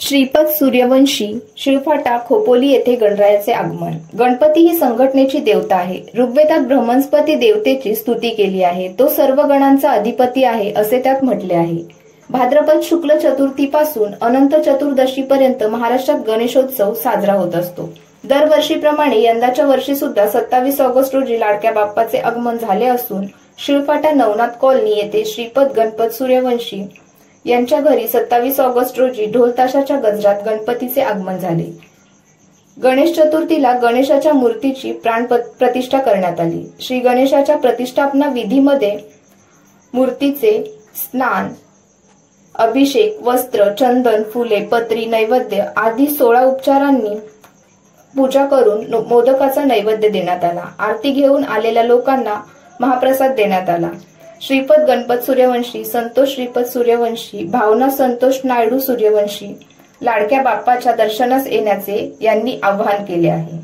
श्रीपद सूर्यवंशी शिळफाटा खोपोली येथे गणरायाचे आगमन। गणपती ही संघटनेची देवता आहे। ऋग्वेदात ब्रह्मस्पती देवतेची स्तुती केली आहे। तो सर्व गणांचा अधिपती आहे असे त्यात म्हटले आहे। भाद्रपद शुक्ल चतुर्थीपासून अनंत चतुर्दशीपर्यंत महाराष्ट्रात गणेशोत्सव साजरा होत असतो। दरवर्षीप्रमाणे यंदाच्या वर्षी सुद्धा 27 ऑगस्ट रोजी लाडक्या बाप्पाचे आगमन झाले असून शिळफाटा नवनाथ कॉलनी येथे श्रीपद गणपत सूर्यवंशी यांच्या घरी 27 ऑगस्ट रोजी ढोल ताशाच्या गजरात गणपतीचे आगमन झाले। गणेश चतुर्थीला गणेशाच्या मूर्तीची प्राण प्रतिष्ठा करण्यात आली। श्री गणेशाच्या प्रतिष्ठापना विधीमध्ये मूर्तीचे स्नान, अभिषेक, वस्त्र, चंदन, फुले, पत्री, नैवेद्य आदी 16 उपचारांनी पूजा करून मोदकाचा नैवेद्य देण्यात आला। आरती घेऊन आलेल्या लोकांना महाप्रसाद देण्यात आला। श्रीपद गणपत सूर्यवंशी, संतोष श्रीपद सूर्यवंशी, भावना संतोष नायडू सूर्यवंशी लाडक्या बाप्पाच्या दर्शनास येण्याचे यांनी आवाहन केले आहे।